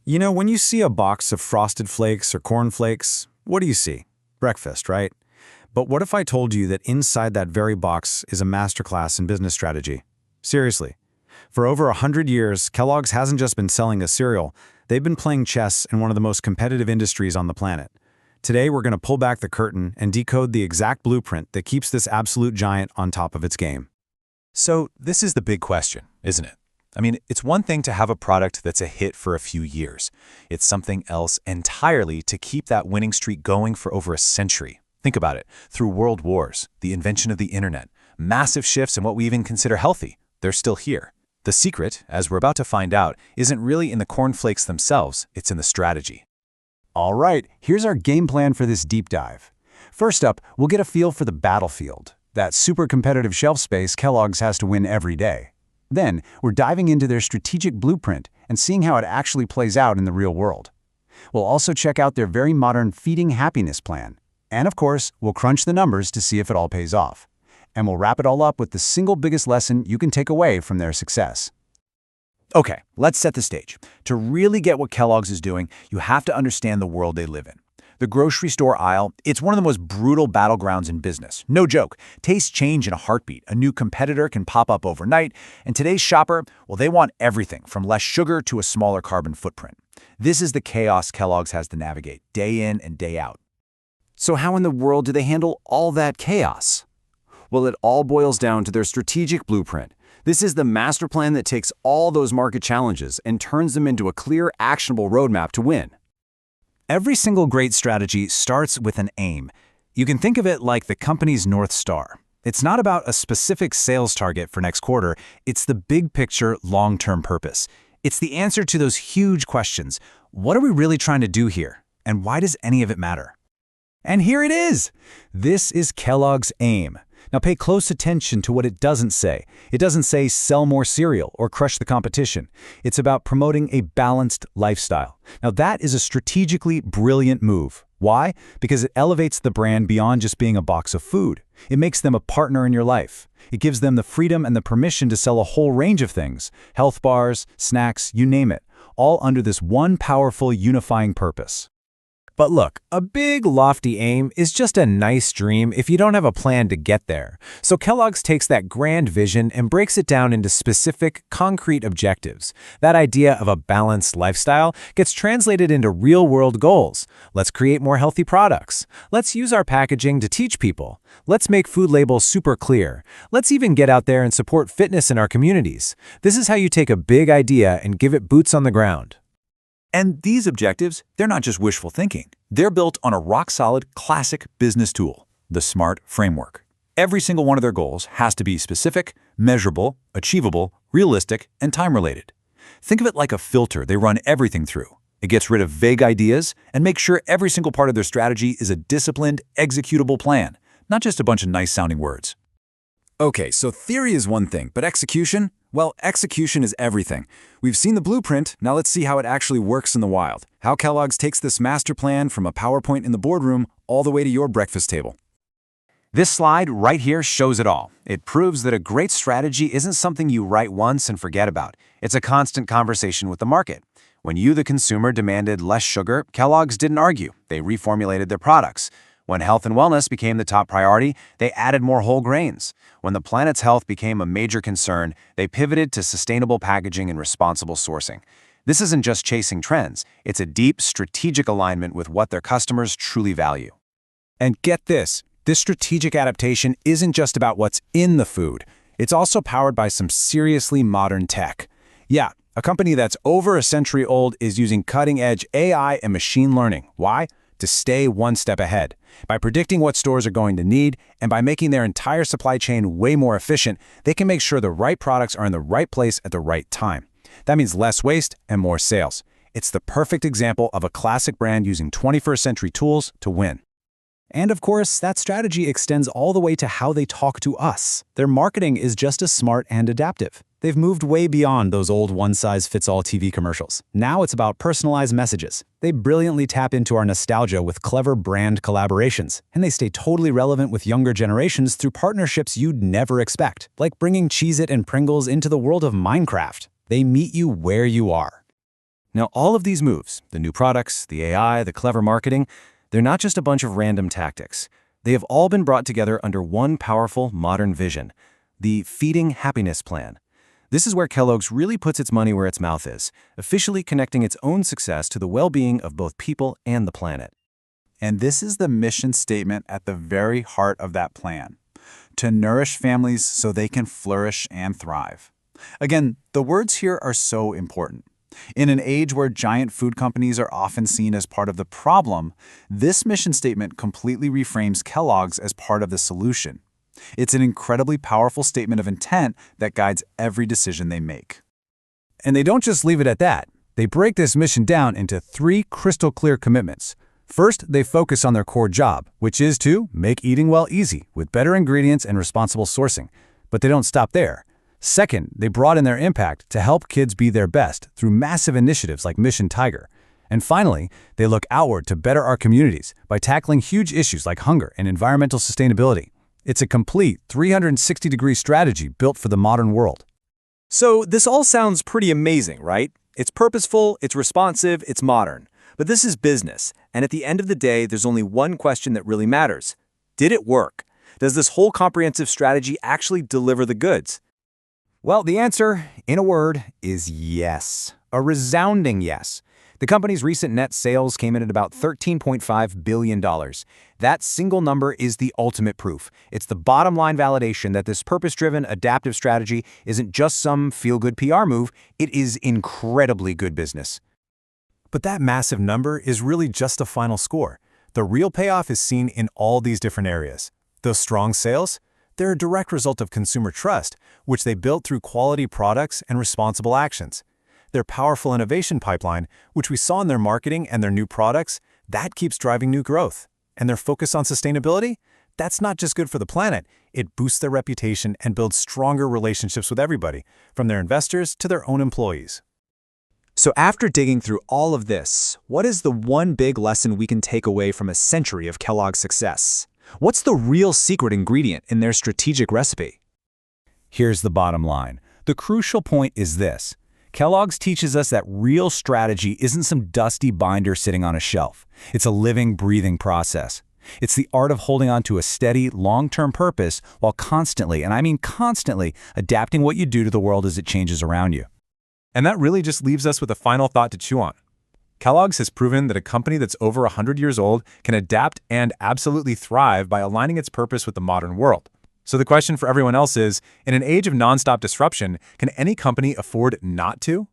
You know, when you see a box of Frosted Flakes or Corn Flakes, what do you see? Breakfast, right? But what if I told you that inside that very box is a masterclass in business strategy? Seriously. For over 100 years, Kellogg's hasn't just been selling a cereal, they've been playing chess in one of the most competitive industries on the planet. Today, we're going to pull back the curtain and decode the exact blueprint that keeps this absolute giant on top of its game. So this is the big question, isn't it? I mean, it's one thing to have a product that's a hit for a few years. It's something else entirely to keep that winning streak going for over a century. Think about it. Through world wars, the invention of the internet, massive shifts in what we even consider healthy, they're still here. The secret, as we're about to find out, isn't really in the cornflakes themselves, it's in the strategy. All right, here's our game plan for this deep dive. First up, we'll get a feel for the battlefield, that super competitive shelf space Kellogg's has to win every day. Then, we're diving into their strategic blueprint and seeing how it actually plays out in the real world. We'll also check out their very modern feeding happiness plan. And of course, we'll crunch the numbers to see if it all pays off. And we'll wrap it all up with the single biggest lesson you can take away from their success. Okay, let's set the stage. To really get what Kellogg's is doing, you have to understand the world they live in. The grocery store aisle, it's one of the most brutal battlegrounds in business. No joke. Tastes change in a heartbeat. A new competitor can pop up overnight. And today's shopper, well, they want everything from less sugar to a smaller carbon footprint. This is the chaos Kellogg's has to navigate, day in and day out. So how in the world do they handle all that chaos? Well, it all boils down to their strategic blueprint. This is the master plan that takes all those market challenges and turns them into a clear, actionable roadmap to win. Every single great strategy starts with an aim. You can think of it like the company's North Star. It's not about a specific sales target for next quarter, it's the big picture, long-term purpose. It's the answer to those huge questions. What are we really trying to do here? And why does any of it matter? And here it is! This is Kellogg's aim. Now pay close attention to what it doesn't say. It doesn't say sell more cereal or crush the competition. It's about promoting a balanced lifestyle. Now that is a strategically brilliant move. Why? Because it elevates the brand beyond just being a box of food. It makes them a partner in your life. It gives them the freedom and the permission to sell a whole range of things, health bars, snacks, you name it, all under this one powerful unifying purpose. But look, a big, lofty aim is just a nice dream if you don't have a plan to get there. So Kellogg's takes that grand vision and breaks it down into specific, concrete objectives. That idea of a balanced lifestyle gets translated into real-world goals. Let's create more healthy products. Let's use our packaging to teach people. Let's make food labels super clear. Let's even get out there and support fitness in our communities. This is how you take a big idea and give it boots on the ground. And these objectives, they're not just wishful thinking. They're built on a rock-solid, classic business tool, the SMART framework. Every single one of their goals has to be specific, measurable, achievable, realistic, and time-related. Think of it like a filter they run everything through. It gets rid of vague ideas and makes sure every single part of their strategy is a disciplined, executable plan, not just a bunch of nice-sounding words. Okay, so theory is one thing, but execution? Well, execution is everything. We've seen the blueprint, now let's see how it actually works in the wild. How Kellogg's takes this master plan from a PowerPoint in the boardroom all the way to your breakfast table. This slide right here shows it all. It proves that a great strategy isn't something you write once and forget about. It's a constant conversation with the market. When you, the consumer, demanded less sugar, Kellogg's didn't argue. They reformulated their products. When health and wellness became the top priority, they added more whole grains. When the planet's health became a major concern, they pivoted to sustainable packaging and responsible sourcing. This isn't just chasing trends, it's a deep strategic alignment with what their customers truly value. And get this strategic adaptation isn't just about what's in the food. It's also powered by some seriously modern tech. Yeah, a company that's over a century old is using cutting-edge AI and machine learning. Why? To stay one step ahead. By predicting what stores are going to need and by making their entire supply chain way more efficient, they can make sure the right products are in the right place at the right time. That means less waste and more sales. It's the perfect example of a classic brand using 21st century tools to win. And of course, that strategy extends all the way to how they talk to us. Their marketing is just as smart and adaptive. They've moved way beyond those old one-size-fits-all TV commercials. Now it's about personalized messages. They brilliantly tap into our nostalgia with clever brand collaborations, and they stay totally relevant with younger generations through partnerships you'd never expect, like bringing Cheez-It and Pringles into the world of Minecraft. They meet you where you are. Now, all of these moves, the new products, the AI, the clever marketing, they're not just a bunch of random tactics. They have all been brought together under one powerful modern vision, the Feeding Happiness Plan. This is where Kellogg's really puts its money where its mouth is, officially connecting its own success to the well-being of both people and the planet. And this is the mission statement at the very heart of that plan: to nourish families so they can flourish and thrive. Again, the words here are so important. In an age where giant food companies are often seen as part of the problem, this mission statement completely reframes Kellogg's as part of the solution. It's an incredibly powerful statement of intent that guides every decision they make. And they don't just leave it at that. They break this mission down into 3 crystal clear commitments. First, they focus on their core job, which is to make eating well easy with better ingredients and responsible sourcing. But they don't stop there. Second, they broaden their impact to help kids be their best through massive initiatives like Mission Tiger. And finally, they look outward to better our communities by tackling huge issues like hunger and environmental sustainability. It's a complete 360-degree strategy built for the modern world. So this all sounds pretty amazing, right? It's purposeful, it's responsive, it's modern. But this is business, and at the end of the day, there's only one question that really matters. Did it work? Does this whole comprehensive strategy actually deliver the goods? Well, the answer, in a word, is yes. A resounding yes. The company's recent net sales came in at about $13.5 billion. That single number is the ultimate proof. It's the bottom line validation that this purpose-driven, adaptive strategy isn't just some feel-good PR move, it is incredibly good business. But that massive number is really just a final score. The real payoff is seen in all these different areas. Those strong sales? They're a direct result of consumer trust, which they built through quality products and responsible actions. Their powerful innovation pipeline, which we saw in their marketing and their new products, that keeps driving new growth. And their focus on sustainability? That's not just good for the planet. It boosts their reputation and builds stronger relationships with everybody, from their investors to their own employees. So after digging through all of this, what is the one big lesson we can take away from a century of Kellogg's success? What's the real secret ingredient in their strategic recipe? Here's the bottom line. The crucial point is this. Kellogg's teaches us that real strategy isn't some dusty binder sitting on a shelf. It's a living, breathing process. It's the art of holding on to a steady, long-term purpose while constantly, and I mean constantly, adapting what you do to the world as it changes around you. And that really just leaves us with a final thought to chew on. Kellogg's has proven that a company that's over 100 years old can adapt and absolutely thrive by aligning its purpose with the modern world. So the question for everyone else is, in an age of nonstop disruption, can any company afford not to?